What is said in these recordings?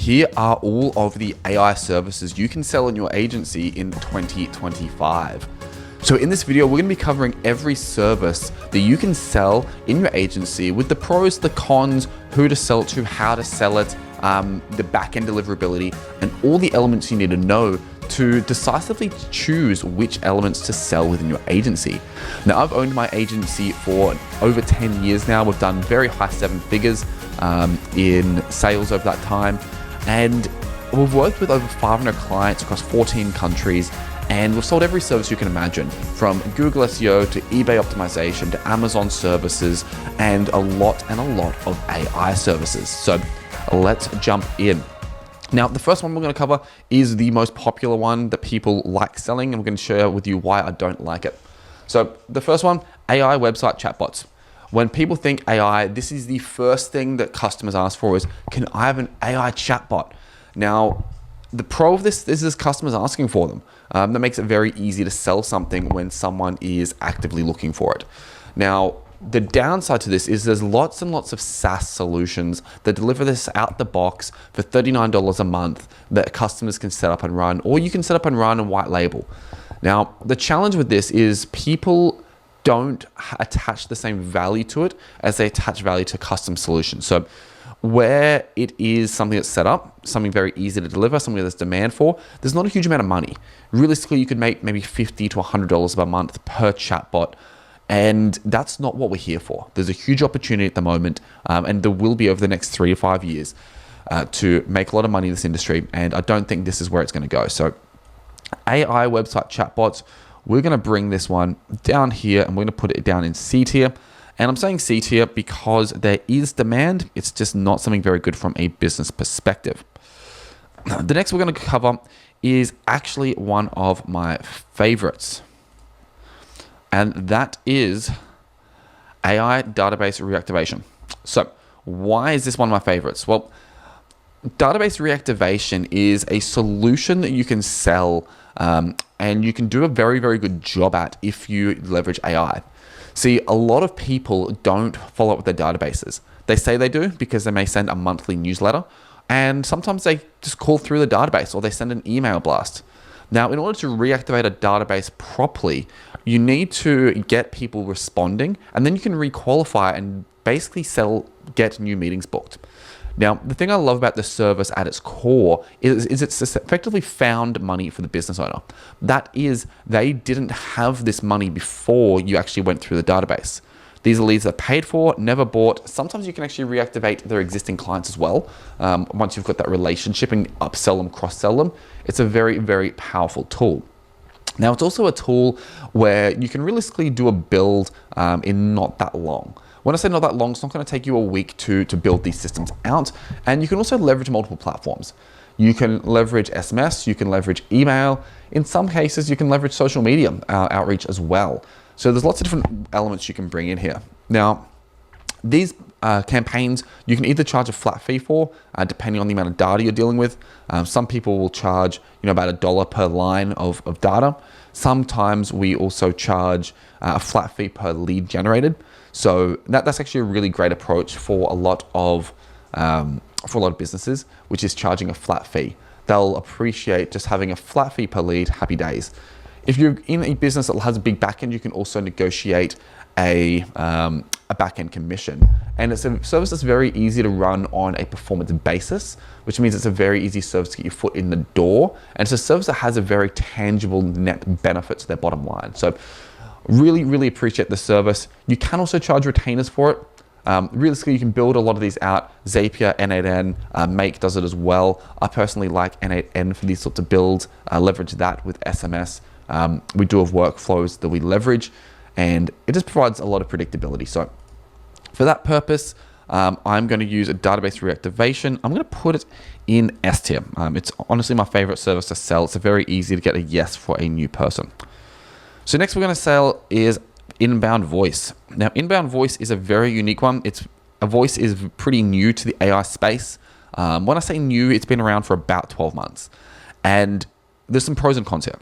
Here are all of the AI services you can sell in your agency in 2025. So in this video, we're going to be covering every service that you can sell in your agency with the pros, the cons, who to sell to, how to sell it, the back-end deliverability, and all the elements you need to know to decisively choose which elements to sell within your agency. Now, I've owned my agency for over 10 years now. We've done very high seven figures in sales over that time. And we've worked with over 500 clients across 14 countries. And we've sold every service you can imagine, from Google SEO to eBay optimization to Amazon services and a lot of AI services. So let's jump in. Now, the first one we're going to cover is the most popular one that people like selling, and we're going to share with you why I don't like it. So the first one, AI website chatbots. When people think AI, this is the first thing that customers ask for is, can I have an AI chatbot? Now, the pro of this is customers asking for them. That makes it very easy to sell something when someone is actively looking for it. Now, the downside to this is there's lots and lots of SaaS solutions that deliver this out the box for $39 a month that customers can set up and run, or you can set up and run and white label. Now, the challenge with this is people don't attach the same value to it as they attach value to custom solutions. So where it is something that's set up, something very easy to deliver, something there's demand for, there's not a huge amount of money. Realistically, you could make maybe $50 to $100 a month per chatbot. And that's not what we're here for. There's a huge opportunity at the moment, and there will be over the next 3 to 5 years to make a lot of money in this industry. And I don't think this is where it's going to go. So AI website chatbots, we're going to bring this one down here and we're going to put it down in C tier. And I'm saying C tier because there is demand. It's just not something very good from a business perspective. The next we're going to cover is actually one of my favorites. And that is AI database reactivation. So why is this one of my favorites? Well, database reactivation is a solution that you can sell and you can do a very, very good job at if you leverage AI. See, a lot of people don't follow up with their databases. They say they do because they may send a monthly newsletter, and sometimes they just call through the database or they send an email blast. Now, in order to reactivate a database properly, you need to get people responding, and then you can requalify and basically get new meetings booked. Now, the thing I love about this service at its core is it's effectively found money for the business owner. That is, they didn't have this money before you actually went through the database. These are leads that are paid for, never bought. Sometimes you can actually reactivate their existing clients as well. Once you've got that relationship and upsell them, cross-sell them, it's a very, very powerful tool. Now, it's also a tool where you can realistically do a build in not that long. When I say not that long, it's not going to take you a week to build these systems out. And you can also leverage multiple platforms. You can leverage SMS, you can leverage email. In some cases, you can leverage social media outreach as well. So there's lots of different elements you can bring in here. Now, these campaigns, you can either charge a flat fee for, depending on the amount of data you're dealing with. Some people will charge, about $1 per line of data. Sometimes we also charge a flat fee per lead generated. So that's actually a really great approach for a lot of businesses, which is charging a flat fee. They'll appreciate just having a flat fee per lead. Happy days. If you're in a business that has a big backend, you can also negotiate a backend commission. And it's a service that's very easy to run on a performance basis, which means it's a very easy service to get your foot in the door. And it's a service that has a very tangible net benefit to their bottom line. So really, really appreciate the service. You can also charge retainers for it. Realistically, you can build a lot of these out. Zapier, N8N, Make does it as well. I personally like N8N for these sorts of builds. Leverage that with SMS. We do have workflows that we leverage, and it just provides a lot of predictability. So for that purpose, I'm going to use a database reactivation. I'm going to put it in S tier. It's honestly my favorite service to sell. It's very easy to get a yes for a new person. So next we're going to sell is inbound voice. Now, inbound voice is a very unique one. Voice is pretty new to the AI space. When I say new, it's been around for about 12 months. And there's some pros and cons here.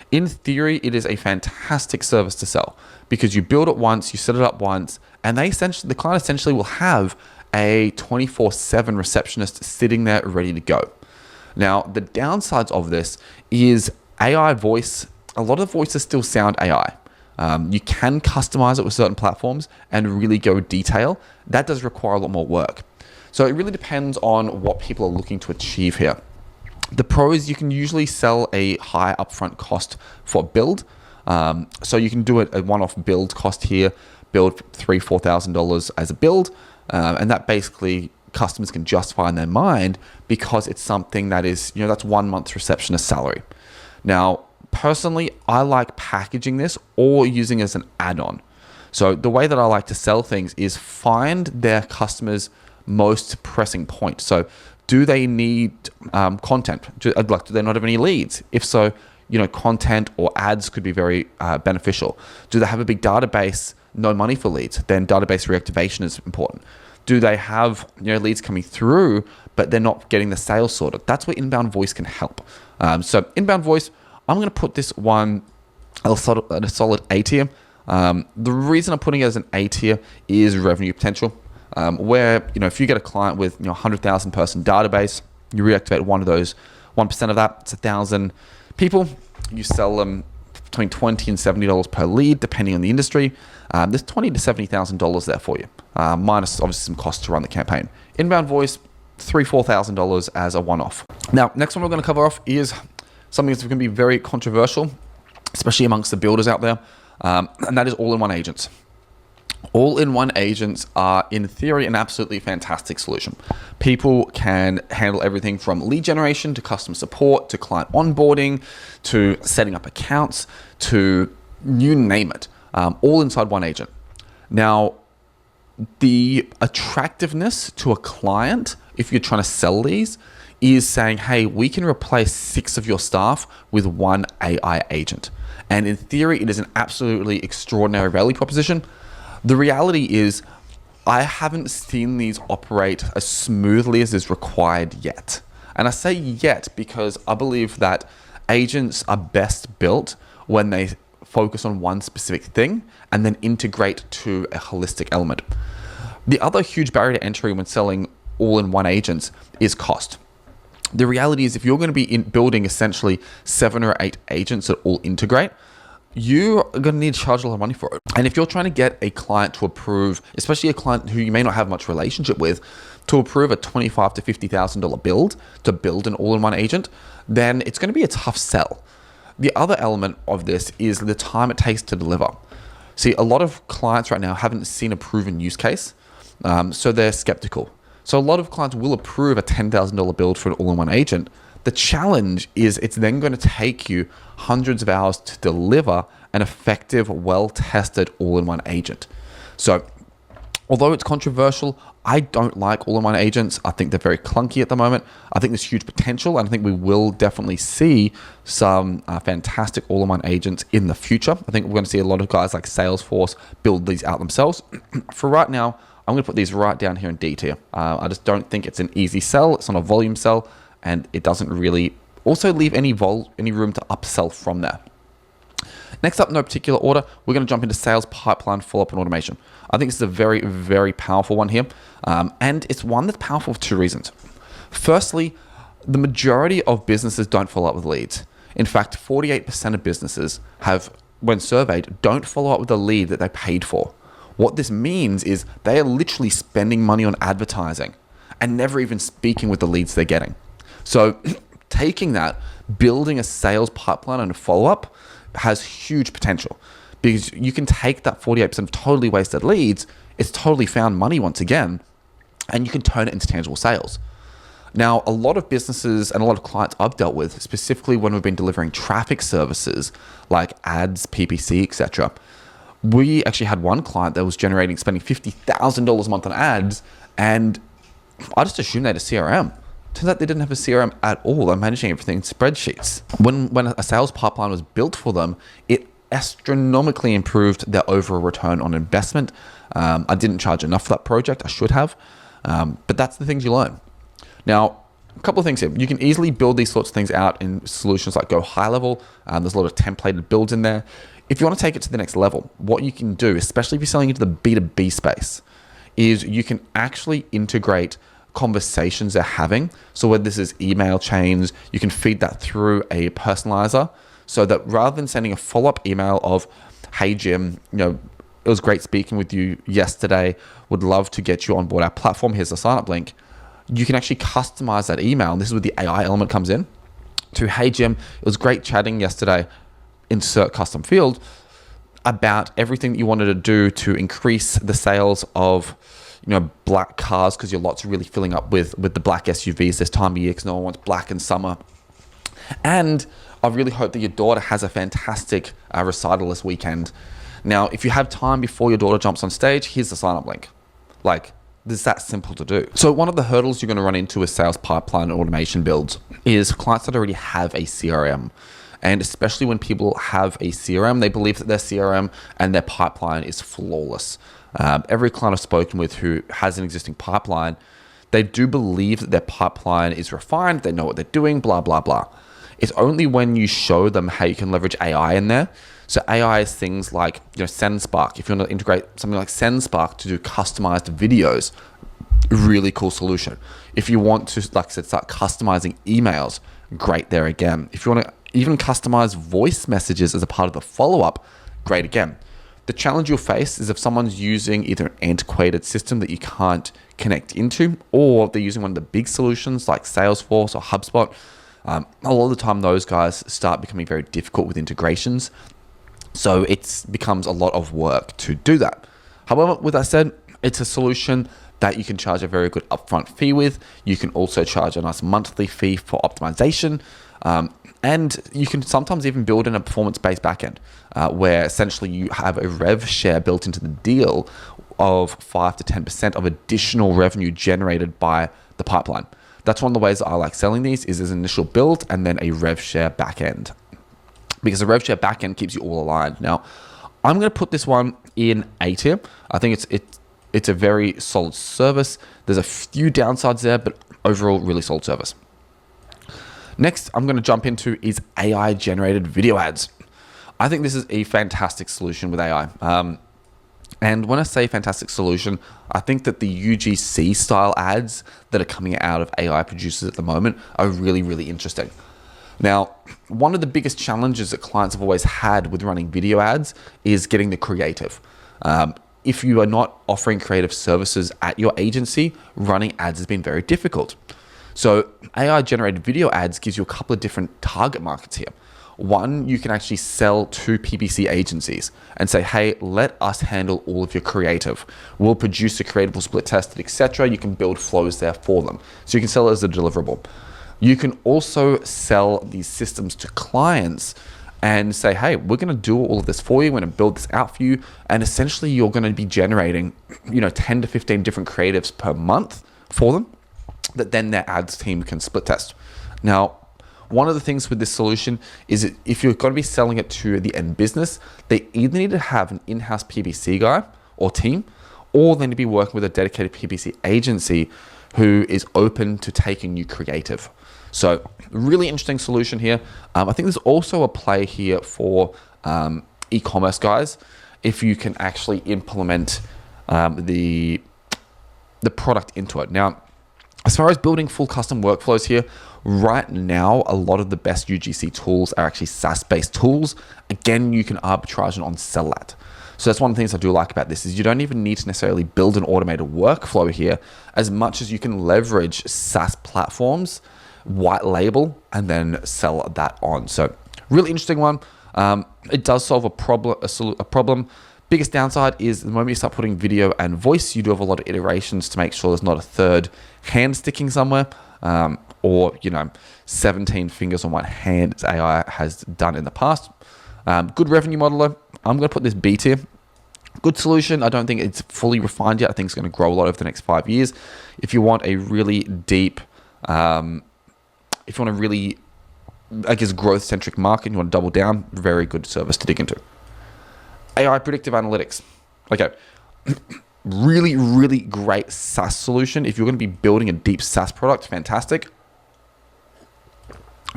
In theory, it is a fantastic service to sell because you build it once, you set it up once, and the client essentially will have a 24/7 receptionist sitting there ready to go. Now, the downsides of this is AI voice. A lot of the voices still sound AI. You can customize it with certain platforms and really go detail. That does require a lot more work. So it really depends on what people are looking to achieve here. The pro is you can usually sell a high upfront cost for build. So you can do it a one-off build cost here, build $3,000-$4,000 as a build. And that basically customers can justify in their mind because it's something that is, that's 1 month's receptionist salary. Now, personally, I like packaging this or using it as an add-on. So the way that I like to sell things is find their customers' most pressing point. So do they need content? Do they not have any leads? If so, content or ads could be very beneficial. Do they have a big database, no money for leads? Then database reactivation is important. Do they have leads coming through, but they're not getting the sales sorted? That's where inbound voice can help. So inbound voice, I'm going to put this one at a solid A tier. The reason I'm putting it as an A tier is revenue potential. Where if you get a client with 100,000 person database, you reactivate one of those, 1% of that, it's 1,000 people. You sell them between $20 and $70 per lead, depending on the industry. There's $20,000 to $70,000 there for you, minus obviously some costs to run the campaign. Inbound voice, $3,000-$4,000 as a one-off. Now, next one we're going to cover off is something that's going to be very controversial, especially amongst the builders out there, and that is all-in-one agents. All-in-one agents are, in theory, an absolutely fantastic solution. People can handle everything from lead generation to customer support to client onboarding to setting up accounts to you name it, all inside one agent. Now, the attractiveness to a client, if you're trying to sell these, is saying, hey, we can replace 6 of your staff with one AI agent. And in theory, it is an absolutely extraordinary value proposition. The reality is, I haven't seen these operate as smoothly as is required yet. And I say yet because I believe that agents are best built when they focus on one specific thing and then integrate to a holistic element. The other huge barrier to entry when selling all-in-one agents is cost. The reality is, if you're going to be building essentially 7 or 8 agents that all integrate, you are going to need to charge a lot of money for it. And if you're trying to get a client to approve, especially a client who you may not have much relationship with, to approve a $25,000 to $50,000 build to build an all-in-one agent, then it's going to be a tough sell. The other element of this is the time it takes to deliver. See, a lot of clients right now haven't seen a proven use case, so they're skeptical. So a lot of clients will approve a $10,000 build for an all-in-one agent. The challenge is it's then going to take you hundreds of hours to deliver an effective, well-tested all-in-one agent. So although it's controversial, I don't like all-in-one agents. I think they're very clunky at the moment. I think there's huge potential, and I think we will definitely see some fantastic all-in-one agents in the future. I think we're going to see a lot of guys like Salesforce build these out themselves. For right now, I'm going to put these right down here in D tier. I just don't think it's an easy sell. It's not a volume sell, and it doesn't really also leave any room to upsell from there. Next up, no particular order, we're going to jump into sales pipeline follow-up and automation. I think this is a very, very powerful one here, and it's one that's powerful for 2 reasons. Firstly, the majority of businesses don't follow up with leads. In fact, 48% of businesses have, when surveyed, don't follow up with the lead that they paid for. What this means is they are literally spending money on advertising and never even speaking with the leads they're getting. So taking that, building a sales pipeline and a follow-up has huge potential, because you can take that 48% of totally wasted leads, it's totally found money once again, and you can turn it into tangible sales. Now, a lot of businesses and a lot of clients I've dealt with, specifically when we've been delivering traffic services like ads, PPC, etc., we actually had one client that was spending $50,000 a month on ads, and I just assumed they had a CRM. Turns out they didn't have a CRM at all. They're managing everything in spreadsheets. When a sales pipeline was built for them, it astronomically improved their overall return on investment. I didn't charge enough for that project. I should have. But that's the things you learn. Now, a couple of things here. You can easily build these sorts of things out in solutions like Go High Level. There's a lot of templated builds in there. If you want to take it to the next level, what you can do, especially if you're selling into the B2B space, is you can actually integrate conversations they're having. So whether this is email chains, you can feed that through a personalizer so that rather than sending a follow-up email of, hey Jim, it was great speaking with you yesterday, would love to get you on board our platform, here's the sign up link. You can actually customize that email, and this is where the AI element comes in, to, hey Jim, it was great chatting yesterday, insert custom field, about everything that you wanted to do to increase the sales of black cars, because your lots are really filling up with the black SUVs this time of year because no one wants black in summer. And I really hope that your daughter has a fantastic recital this weekend. Now, if you have time before your daughter jumps on stage, here's the sign-up link. Like, it's that simple to do. So one of the hurdles you're going to run into with sales pipeline and automation builds is clients that already have a CRM. And especially when people have a CRM, they believe that their CRM and their pipeline is flawless. Every client I've spoken with who has an existing pipeline, they do believe that their pipeline is refined, they know what they're doing, blah, blah, blah. It's only when you show them how you can leverage AI in there. So AI is things like SendSpark. If you want to integrate something like SendSpark to do customized videos, really cool solution. If you want to, like I said, start customizing emails, great there again. If you want to even customize voice messages as a part of the follow-up, great again. The challenge you'll face is if someone's using either an antiquated system that you can't connect into, or they're using one of the big solutions like Salesforce or HubSpot. A lot of the time, those guys start becoming very difficult with integrations. So it becomes a lot of work to do that. However, with that said, it's a solution that you can charge a very good upfront fee with. You can also charge a nice monthly fee for optimization. And you can sometimes even build in a performance-based backend where essentially you have a rev share built into the deal of 5 to 10% of additional revenue generated by the pipeline. That's one of the ways that I like selling these is as an initial build and then a rev share backend. Because the rev share backend keeps you all aligned. Now, I'm going to put this one in A tier. I think it's a very solid service. There's a few downsides there, but overall, really solid service. Next, I'm going to jump into is AI-generated video ads. I think this is a fantastic solution with AI. And when I say fantastic solution, I think that the UGC style ads that are coming out of AI producers at the moment are really, really interesting. Now, one of the biggest challenges that clients have always had with running video ads is getting the creative. If you are not offering creative services at your agency, running ads has been very difficult. So AI-generated video ads gives you a couple of different target markets here. One, you can actually sell to PPC agencies and say, hey, let us handle all of your creative. We'll produce a creative, we'll split test it, etc. You can build flows there for them. So you can sell it as a deliverable. You can also sell these systems to clients and say, hey, we're going to do all of this for you. We're going to build this out for you. And essentially you're going to be generating, 10 to 15 different creatives per month for them that then their ads team can split test. Now, one of the things with this solution is that if you're going to be selling it to the end business, they either need to have an in-house PPC guy or team, or they need to be working with a dedicated PPC agency who is open to taking new creative. So really interesting solution here. I think there's also a play here for e-commerce guys if you can actually implement the product into it. Now, as far as building full custom workflows here, right now, a lot of the best UGC tools are actually SaaS-based tools. Again, you can arbitrage on sell that. So that's one of the things I do like about this is you don't even need to necessarily build an automated workflow here as much as you can leverage SaaS platforms, white label, and then sell that on. So really interesting one. It does solve a problem. Biggest downside is the moment you start putting video and voice, you do have a lot of iterations to make sure there's not a third hand sticking somewhere, or 17 fingers on one hand as AI has done in the past. Good revenue model though. I'm going to put this B tier. Good solution. I don't think it's fully refined yet. I think it's going to grow a lot over the next 5 years. If you want a really deep, if you want a really, growth-centric market, you want to double down, very good service to dig into. AI predictive analytics. Okay. Really, really great SaaS solution. If you're going to be building a deep SaaS product, fantastic.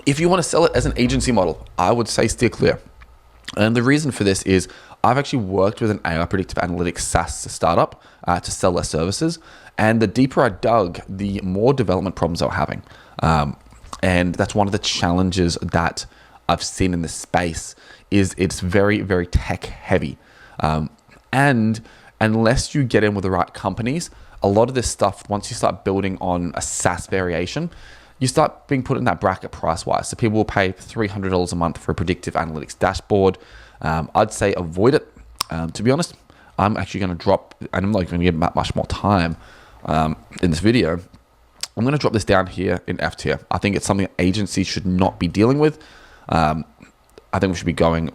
If you want to sell it as an agency model, I would say steer clear. And the reason for this is I've actually worked with an AI predictive analytics SaaS startup to sell their services. And the deeper I dug, the more development problems they were having. And that's one of the challenges that I've seen in this space is it's very, very tech heavy. And unless you get in with the right companies, a lot of this stuff, once you start building on a SaaS variation, you start being put in that bracket price-wise. So people will pay $300 a month for a predictive analytics dashboard. I'd say avoid it. To be honest, I'm actually going to drop, and I'm not going to give that much more time in this video. I'm going to drop this down here in F tier. I think it's something that agencies should not be dealing with. I think we should be going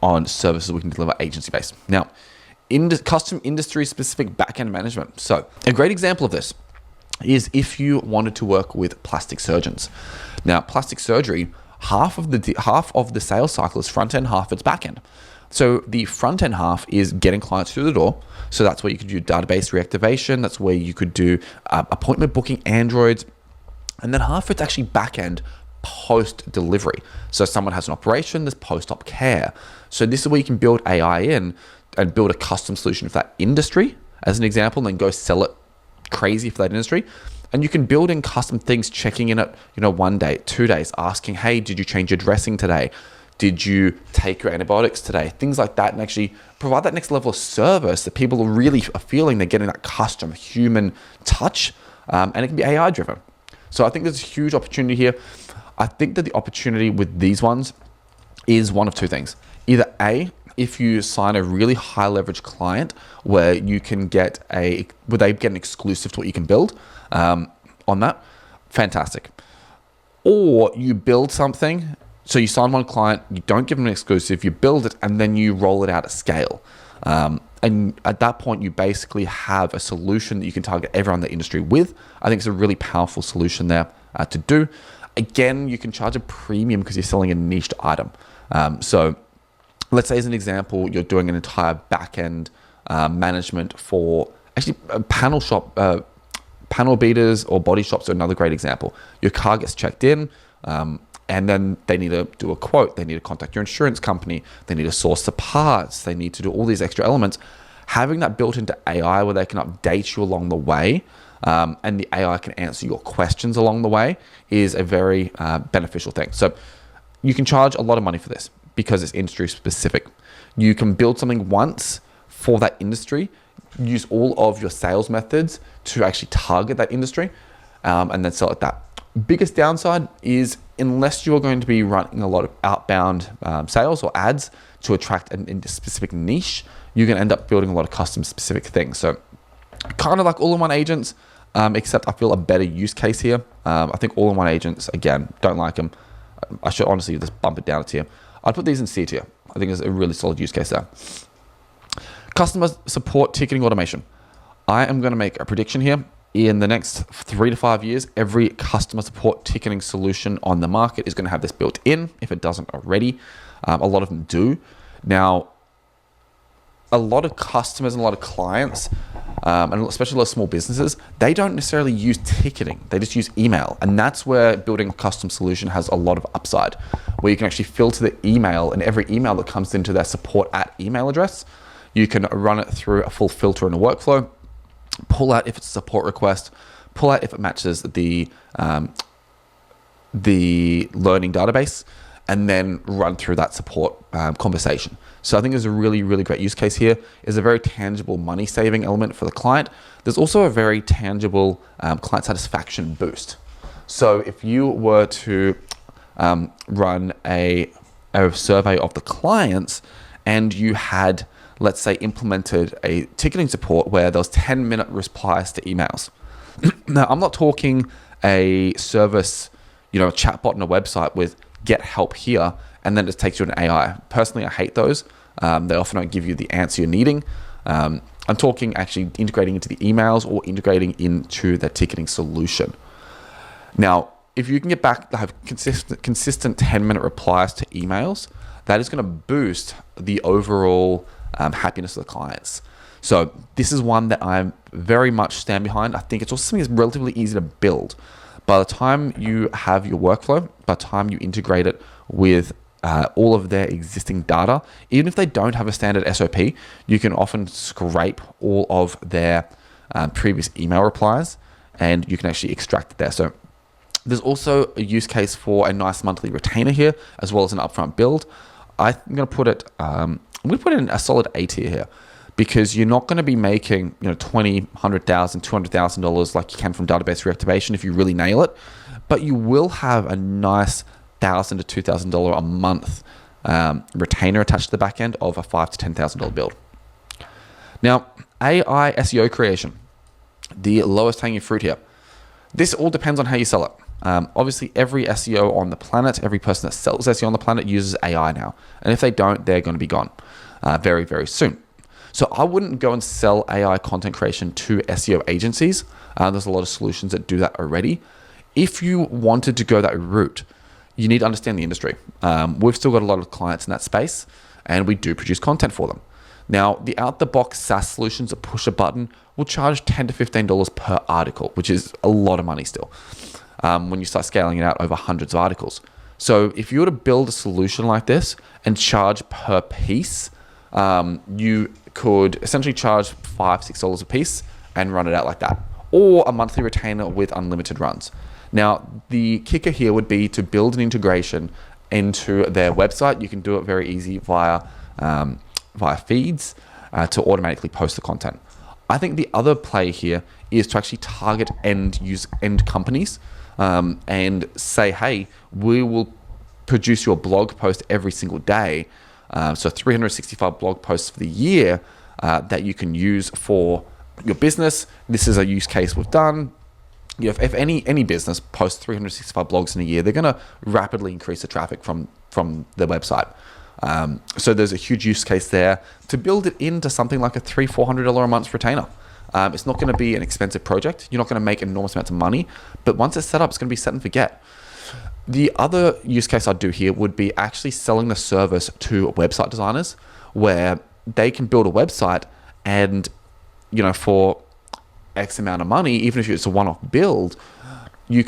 on services we can deliver agency-based. Now, custom industry-specific backend management. So a great example of this is if you wanted to work with plastic surgeons. Now, plastic surgery, half of the sales cycle is front end, half it's back end. So the front end half is getting clients through the door. So that's where you could do database reactivation. That's where you could do appointment booking androids. And then half it's actually back end post delivery. So someone has an operation, there's post-op care. So this is where you can build AI in and build a custom solution for that industry as an example, and then go sell it crazy for that industry. And you can build in custom things, checking in at 1 day, 2 days, asking, hey, did you change your dressing today? Did you take your antibiotics today? Things like that, and actually provide that next level of service that people really are feeling they're getting that custom human touch, and it can be AI driven. So I think there's a huge opportunity here. I think that the opportunity with these ones is one of two things. Either A, if you sign a really high leverage client where you can get where they get an exclusive to what you can build on that, fantastic. Or you build something, so you sign one client, you don't give them an exclusive, you build it, and then you roll it out at scale. And at that point, you basically have a solution that you can target everyone in the industry with. I think it's a really powerful solution there to do. Again, you can charge a premium because you're selling a niched item. So let's say as an example, you're doing an entire back-end management for actually a panel shop, panel beaters or body shops are another great example. Your car gets checked in, and then they need to do a quote. They need to contact your insurance company. They need to source the parts. They need to do all these extra elements. Having that built into AI where they can update you along the way, and the AI can answer your questions along the way is a very beneficial thing. So you can charge a lot of money for this because it's industry specific. You can build something once for that industry, use all of your sales methods to actually target that industry, and then sell it that. Biggest downside is unless you're going to be running a lot of outbound sales or ads to attract a specific niche, you're going to end up building a lot of custom specific things. So kind of like all-in-one agents, except I feel a better use case here. I think all-in-one agents, again, don't like them. I should honestly just bump it down a tier. I'd put these in C tier. I think it's a really solid use case there. Customer support ticketing automation. I am going to make a prediction here. In the next 3 to 5 years, every customer support ticketing solution on the market is going to have this built in, if it doesn't already. A lot of them do. Now, a lot of customers and a lot of clients, and especially a lot of small businesses, they don't necessarily use ticketing. They just use email. And that's where building a custom solution has a lot of upside, where you can actually filter the email, and every email that comes into their support at email address, you can run it through a full filter and a workflow, pull out if it's a support request, pull out if it matches the learning database, and then run through that support conversation. So I think there's a really, really great use case here. It's a very tangible money saving element for the client. There's also a very tangible client satisfaction boost. So if you were to run a survey of the clients and you had, let's say, implemented a ticketing support where there was 10-minute replies to emails. Now, I'm not talking a service, a chatbot on a website with get help here, and then it takes you an AI. Personally, I hate those. They often don't give you the answer you're needing. I'm talking actually integrating into the emails or integrating into the ticketing solution. Now, if you can get back to have consistent 10-minute replies to emails, that is going to boost the overall happiness of the clients. So this is one that I very much stand behind. I think it's also something that's relatively easy to build. By the time you have your workflow, by the time you integrate it with all of their existing data. Even if they don't have a standard SOP, you can often scrape all of their previous email replies, and you can actually extract it there. So there's also a use case for a nice monthly retainer here, as well as an upfront build. I'm going to put it, we put in a solid A tier here, because you're not going to be making, $20,000, $100,000, $200,000 like you can from database reactivation if you really nail it, but you will have a nice $1,000 to $2,000 a month retainer attached to the back end of a $5,000 to $10,000 build. Now, AI SEO creation, the lowest hanging fruit here. This all depends on how you sell it. Obviously, every SEO on the planet, every person that sells SEO on the planet uses AI now. And if they don't, they're going to be gone very, very soon. So I wouldn't go and sell AI content creation to SEO agencies. There's a lot of solutions that do that already. If you wanted to go that route, you need to understand the industry. We've still got a lot of clients in that space, and we do produce content for them. Now, the out-the-box SaaS solutions that push a button will charge $10 to $15 per article, which is a lot of money still when you start scaling it out over hundreds of articles. So if you were to build a solution like this and charge per piece, you could essentially charge $5, $6 a piece and run it out like that, or a monthly retainer with unlimited runs. Now, the kicker here would be to build an integration into their website. You can do it very easy via feeds to automatically post the content. I think the other play here is to actually target end companies and say, hey, we will produce your blog post every single day. So 365 blog posts for the year that you can use for your business. This is a use case we've done. If any business posts 365 blogs in a year, they're going to rapidly increase the traffic from their website. So there's a huge use case there to build it into something like a $300-$400 a month retainer. It's not going to be an expensive project. You're not going to make enormous amounts of money, but once it's set up, it's going to be set and forget. The other use case I'd do here would be actually selling the service to website designers, where they can build a website and, for X amount of money, even if it's a one-off build, they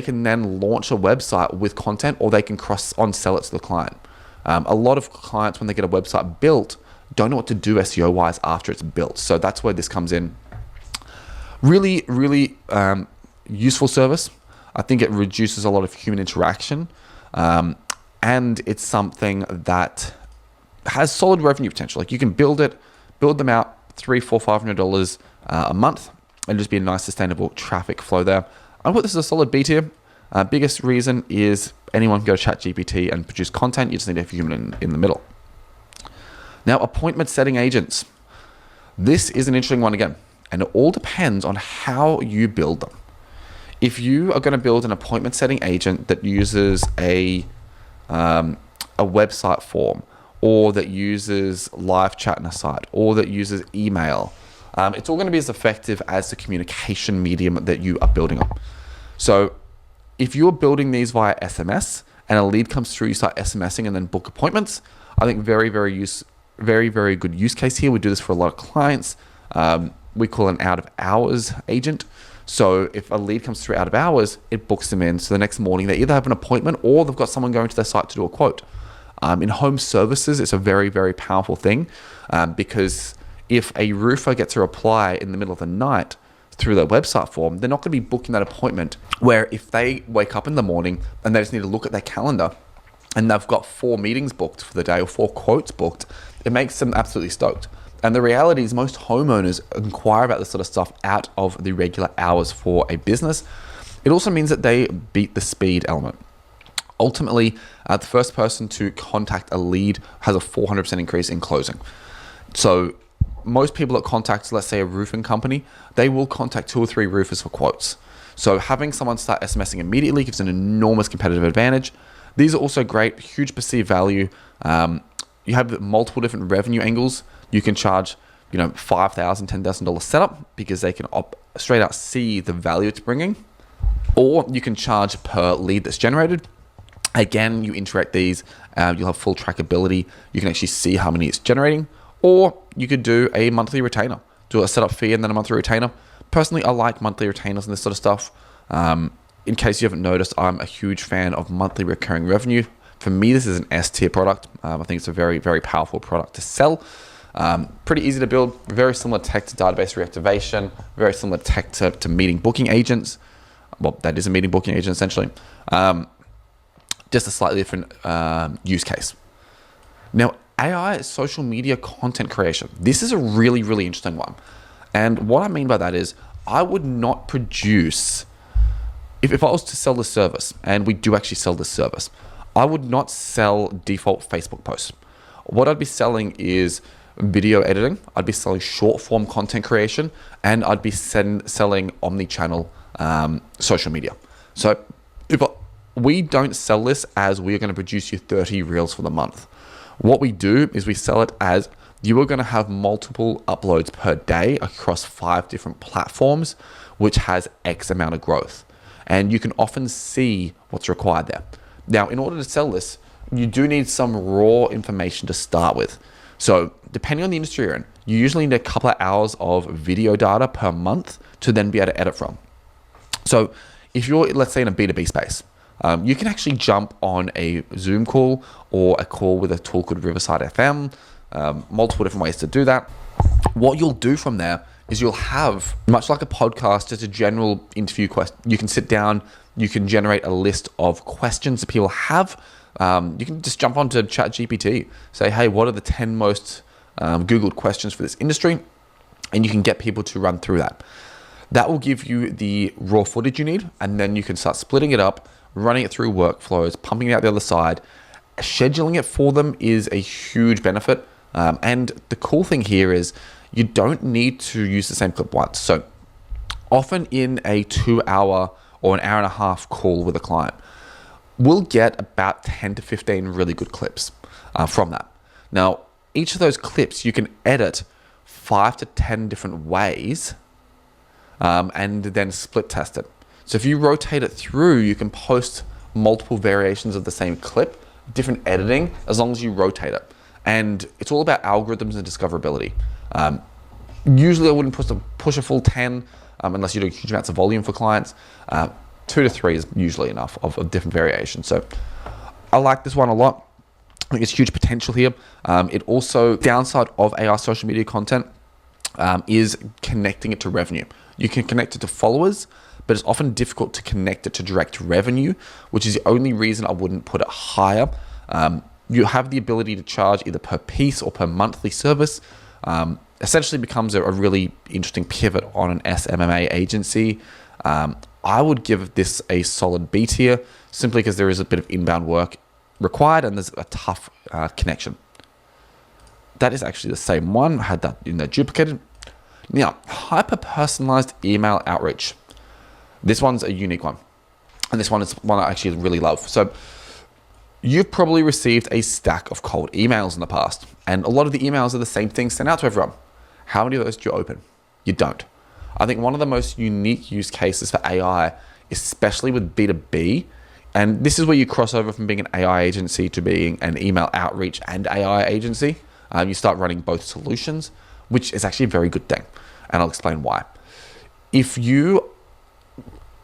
can then launch a website with content, or they can on-sell it to the client. A lot of clients, when they get a website built, don't know what to do SEO-wise after it's built. So that's where this comes in. Really, really useful service. I think it reduces a lot of human interaction, and it's something that has solid revenue potential. Like, you can build them out $300, $400, $500 a month, and just be a nice sustainable traffic flow there. I put this as a solid B tier. Biggest reason is anyone can go to ChatGPT and produce content. You just need a human in the middle. Now, appointment setting agents. This is an interesting one again, and it all depends on how you build them. If you are going to build an appointment setting agent that uses a website form, or that uses live chat in a site, or that uses email, it's all going to be as effective as the communication medium that you are building on. So if you're building these via SMS and a lead comes through, you start SMSing and then book appointments, I think very, very good use case here. We do this for a lot of clients. We call an out of hours agent. So if a lead comes through out of hours, it books them in. So the next morning, they either have an appointment or they've got someone going to their site to do a quote. In home services, it's a very, very powerful thing because if a roofer gets a reply in the middle of the night through their website form, they're not going to be booking that appointment, where if they wake up in the morning and they just need to look at their calendar and they've got 4 meetings booked for the day or 4 quotes booked, it makes them absolutely stoked. And the reality is most homeowners inquire about this sort of stuff out of the regular hours for a business. It also means that they beat the speed element. Ultimately, the first person to contact a lead has a 400% increase in closing. So most people that contact, let's say, a roofing company, they will contact 2 or 3 roofers for quotes. So having someone start SMSing immediately gives an enormous competitive advantage. These are also great, huge perceived value. You have multiple different revenue angles. You can charge, $5,000, $10,000 setup because they can straight out see the value it's bringing. Or you can charge per lead that's generated. Again, you interact these, you'll have full trackability. You can actually see how many it's generating. Or you could do a monthly retainer, do a setup fee and then a monthly retainer. Personally, I like monthly retainers and this sort of stuff. In case you haven't noticed, I'm a huge fan of monthly recurring revenue For me, this is an S tier product. I think it's a very, very powerful product to sell. Pretty easy to build, very similar tech to database reactivation, very similar tech to meeting booking agents. Well, that is a meeting booking agent essentially. Just a slightly different use case. Now, AI social media content creation. This is a really, really interesting one. And what I mean by that is I would not produce, if I was to sell this service, and we do actually sell this service, I would not sell default Facebook posts. What I'd be selling is video editing, I'd be selling short form content creation, and I'd be selling omni-channel social media. So we don't sell this as we're going to produce you 30 reels for the month. What we do is we sell it as you are going to have multiple uploads per day across 5 different platforms, which has X amount of growth. And you can often see what's required there. Now, in order to sell this, you do need some raw information to start with. So depending on the industry you're in, you usually need a couple of hours of video data per month to then be able to edit from. So if you're, let's say, in a B2B space, you can actually jump on a Zoom call or a call with a tool called Riverside FM, multiple different ways to do that. What you'll do from there is you'll have, much like a podcast, just a general interview question. You can sit down, you can generate a list of questions that people have. You can just jump onto ChatGPT, say, hey, what are the 10 most Googled questions for this industry? And you can get people to run through that. That will give you the raw footage you need, and then you can start splitting it up, running it through workflows, pumping it out the other side. Scheduling it for them is a huge benefit. And the cool thing here is you don't need to use the same clip once. So often in a 2-hour or an hour and a half call with a client, we'll get about 10 to 15 really good clips from that. Now, each of those clips you can edit 5 to 10 different ways and then split test it. So if you rotate it through, you can post multiple variations of the same clip, different editing, as long as you rotate it. And it's all about algorithms and discoverability. Usually I wouldn't push a full 10 unless you do huge amounts of volume for clients. 2 to 3 is usually enough of different variations. So I like this one a lot. I think there's huge potential here. It also, downside of AI social media content is connecting it to revenue. You can connect it to followers, but it's often difficult to connect it to direct revenue, which is the only reason I wouldn't put it higher. You have the ability to charge either per piece or per monthly service. Essentially becomes a really interesting pivot on an SMMA agency. I would give this a solid B tier simply because there is a bit of inbound work required and there's a tough connection. That is actually the same one. I had that in there duplicated. Now, hyper-personalized email outreach. This one's a unique one. And this one is one I actually really love. So you've probably received a stack of cold emails in the past. And a lot of the emails are the same thing sent out to everyone. How many of those do you open? You don't. I think one of the most unique use cases for AI, especially with B2B, and this is where you cross over from being an AI agency to being an email outreach and AI agency. You start running both solutions, which is actually a very good thing. And I'll explain why. If you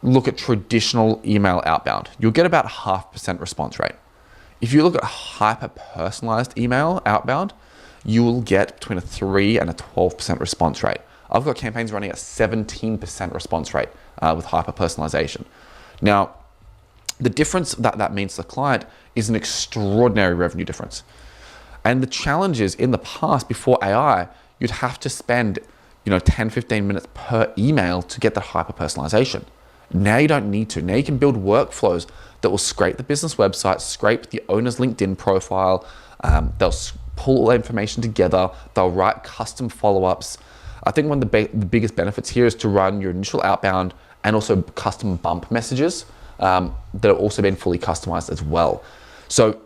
look at traditional email outbound, you'll get about 0.5% response rate. If you look at hyper-personalized email outbound, you will get between a 3 and a 12% response rate. I've got campaigns running at 17% response rate with hyper-personalization. Now, the difference that means to the client is an extraordinary revenue difference. And the challenge is, in the past, before AI, you'd have to spend 10, 15 minutes per email to get that hyper-personalization. Now you don't need to. Now you can build workflows that will scrape the business website, scrape the owner's LinkedIn profile. They'll pull all that information together. They'll write custom follow-ups. I think one of the biggest benefits here is to run your initial outbound and also custom bump messages that have also been fully customized as well. So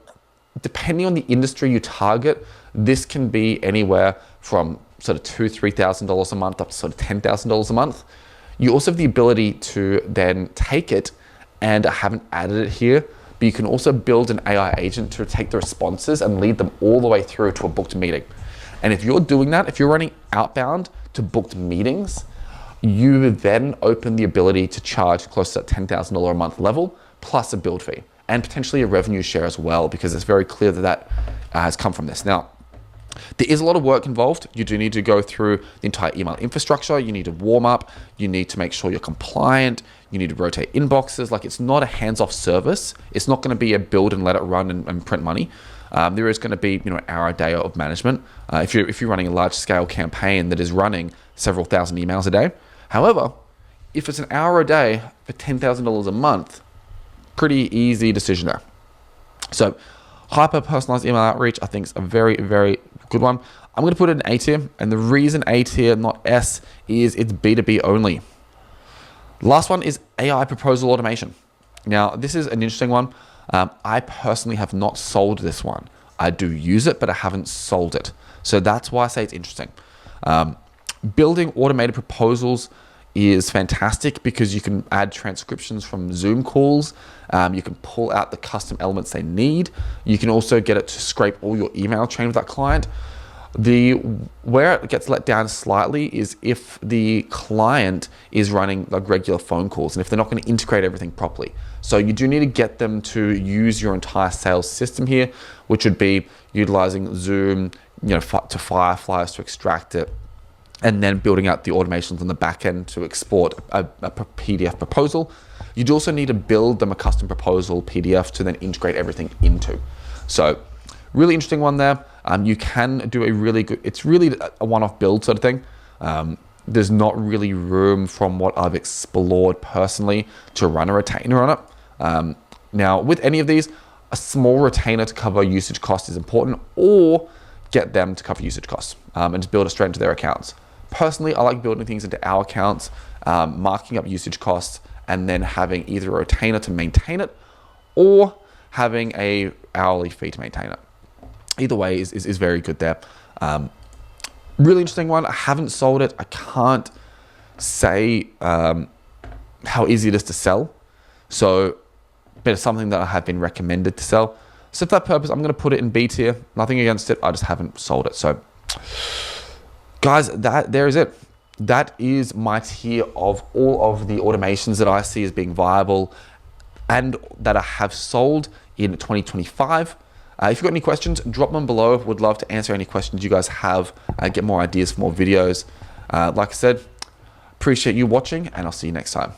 depending on the industry you target, this can be anywhere from sort of $2,000, $3,000 a month up to sort of $10,000 a month. You also have the ability to then take it, and I haven't added it here, but you can also build an AI agent to take the responses and lead them all the way through to a booked meeting. And if you're doing that, if you're running outbound to booked meetings, you then open the ability to charge close to that $10,000 a month level plus a build fee. and potentially a revenue share as well, because it's very clear that that has come from this. Now, there is a lot of work involved. You do need to go through the entire email infrastructure. You need to warm up. You need to make sure you're compliant. You need to rotate inboxes. Like, it's not a hands-off service. It's not going to be a build and let it run and print money. There is going to be, an hour a day of management. If you're running a large-scale campaign that is running several thousand emails a day. However, if it's an hour a day for $10,000 a month, pretty easy decision there. So, hyper-personalized email outreach, I think, is a very, very good one. I'm going to put it in A tier, and the reason A tier, not S, is it's B2B only. Last one is AI proposal automation. Now, this is an interesting one. I personally have not sold this one. I do use it, but I haven't sold it. So that's why I say it's interesting. Building automated proposals is fantastic because you can add transcriptions from Zoom calls. You can pull out the custom elements they need. You can also get it to scrape all your email chain with that client. Where it gets let down slightly is if the client is running like regular phone calls and if they're not going to integrate everything properly. So you do need to get them to use your entire sales system here, which would be utilizing Zoom, to Fireflies to extract it, and then building out the automations on the back end to export a PDF proposal. You'd also need to build them a custom proposal PDF to then integrate everything into. So really interesting one there. You can do a really good, it's really a one-off build sort of thing. There's not really room from what I've explored personally to run a retainer on it. Now with any of these, a small retainer to cover usage costs is important, or get them to cover usage costs and just build it straight into their accounts. Personally, I like building things into our accounts, marking up usage costs, and then having either a retainer to maintain it or having a hourly fee to maintain it. Either way is very good there. Really interesting one. I haven't sold it. I can't say how easy it is to sell. So, but it's something that I have been recommended to sell. So for that purpose, I'm going to put it in B tier. Nothing against it. I just haven't sold it. So guys, there is it. That is my tier of all of the automations that I see as being viable and that I have sold in 2025. If you've got any questions, drop them below. Would love to answer any questions you guys have, get more ideas for more videos. Like I said, appreciate you watching, and I'll see you next time.